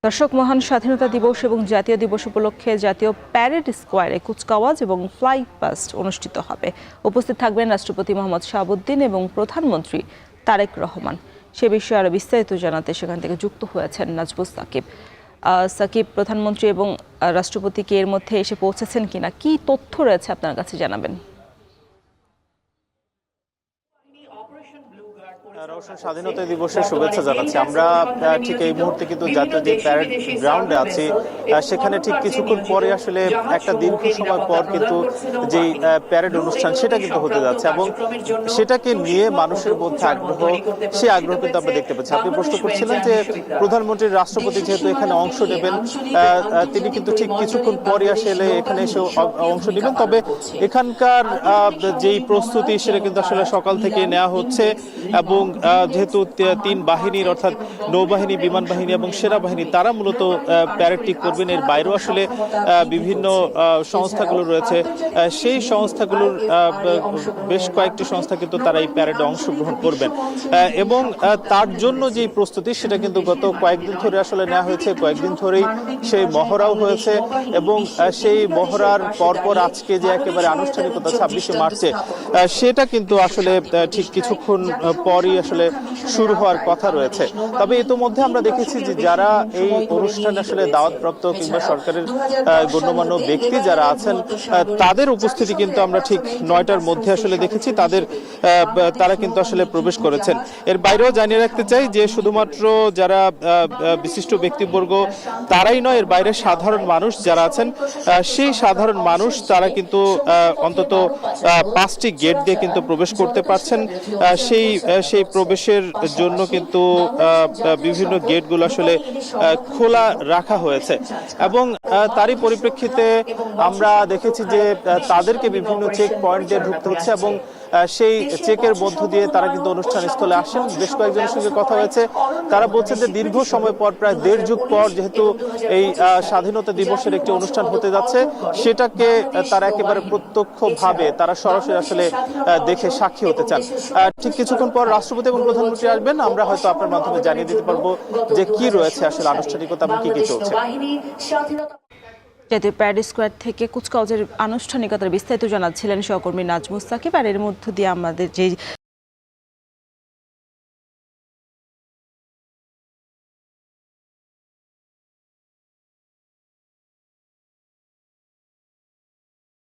দর্শক, মহান স্বাধীনতা দিবস এবং জাতীয় দিবস উপলক্ষে জাতীয় প্যারেড স্কোয়ারে কুচকাওয়াজ এবং ফ্লাই পাস্ট অনুষ্ঠিত হবে। উপস্থিত থাকবেন রাষ্ট্রপতি মোহাম্মদ শাহাবুদ্দিন এবং প্রধানমন্ত্রী তারেক রহমান। সে বিষয়ে আরো বিস্তারিত জানাতে সেখান থেকে যুক্ত হয়েছেন নাজবুস সাকিব। সাকিব, প্রধানমন্ত্রী এবং রাষ্ট্রপতি কি এর মধ্যে এসে পৌঁছেছেন কিনা, কি তথ্য রয়েছে আপনার কাছে জানাবেন? রওশন, স্বাধীনতা দিবসের শুভেচ্ছা জানাচ্ছি। আমরা ঠিক এই মুহূর্তে কিন্তু জাতীয় যে প্যারেড গ্রাউন্ডে আছি, সেখানে ঠিক কিছুক্ষণ পরে আসলে একটা দীর্ঘ সময় পর কিন্তু যেই প্যারেড অনুষ্ঠান সেটা কিন্তু হতে যাচ্ছে এবং সেটাকে নিয়ে মানুষের মধ্যে আগ্রহ, সেই আগ্রহ কিন্তু আমরা দেখতে পাচ্ছি। আপনি প্রশ্ন করছিলেন যে প্রধানমন্ত্রী রাষ্ট্রপতি যেহেতু এখানে অংশ নেবেন, তিনি কিন্তু ঠিক কিছুক্ষণ পরে আসলে এখানে এসে অংশ নেবেন। তবে এখানকার যেই প্রস্তুতি সেটা কিন্তু আসলে সকাল থেকে নেওয়া হচ্ছে এবং যেহেতু তিন বাহিনীর অর্থাৎ নৌবাহিনী, বিমান বাহিনী এবং সেনাবাহিনী তারা মূলত প্যারেডটি করবেন। এর বাইরেও আসলে বিভিন্ন সংস্থাগুলো রয়েছে, সেই সংস্থাগুলোর বেশ কয়েকটি সংস্থা কিন্তু তারা এই প্যারেডে অংশগ্রহণ করবেন এবং তার জন্য যে প্রস্তুতি সেটা কিন্তু গত কয়েকদিন ধরে আসলে নেওয়া হয়েছে। কয়েকদিন ধরেই সেই মহড়াও হয়েছে এবং সেই মহড়ার পরপর আজকে যে একেবারে আনুষ্ঠানিকতা 26শে মার্চে, সেটা কিন্তু আসলে ঠিক কিছুক্ষণ পরই আসলে শুরু হওয়ার কথা রয়েছে। তবে ইতোমধ্যে আমরা দেখেছি যে যারা এই অনুষ্ঠানে আসলে দাওয়াতপ্রাপ্ত কিংবা সরকারের গণ্যমান্য ব্যক্তি যারা আছেন, তাদের উপস্থিতি কিন্তু আমরা ঠিক 9টার মধ্যে আসলে দেখেছি। তারা কিন্তু আসলে প্রবেশ করেছেন। এর বাইরেও জানিয়ে রাখতে চাই যে শুধুমাত্র যারা বিশিষ্ট ব্যক্তিবর্গ তারাই নয়, এর বাইরে সাধারণ মানুষ যারা আছেন, সেই সাধারণ মানুষ তারা কিন্তু অন্তত 5টি গেট দিয়ে কিন্তু প্রবেশ করতে পারছেন। সেই প্রবেশের জন্য কিন্তু বিভিন্ন গেটগুলো আসলে খোলা রাখা হয়েছে এবং তারই পরিপ্রেক্ষিতে আমরা দেখেছি যে তাদেরকে বিভিন্ন চেক পয়েন্ট দিয়ে ঢুকতে হচ্ছে এবং সেই চেকের মধ্য দিয়ে তারা কিন্তু অনুষ্ঠান স্থলে আসেন। বেশ কয়েকজনের সঙ্গে কথা হয়েছে, তারা বলছেন যে দীর্ঘ সময় পর, প্রায় 1.5 যুগ পর যেহেতু এই স্বাধীনতা দিবসের একটি অনুষ্ঠান হতে যাচ্ছে, সেটাকে তারা একেবারে প্রত্যক্ষভাবে তারা সরাসরি আসলে দেখে সাক্ষী হতে চান। ঠিক কিছুক্ষণ পর রাষ্ট্রপতি এবং প্রধানমন্ত্রী আসবেন, আমরা হয়তো আপনার মাধ্যমে জানিয়ে দিতে পারবো যে কি রয়েছে আসলে আনুষ্ঠানিকতা এবং কি কি চলছে। জাতীয় প্যারেড স্কোয়ার থেকে কুচকাওয়াজের আনুষ্ঠানিকতার বিস্তারিত জানাচ্ছিলেন সহকর্মী নাজমুস সাকিব। আর এর মধ্য দিয়ে আমাদের যে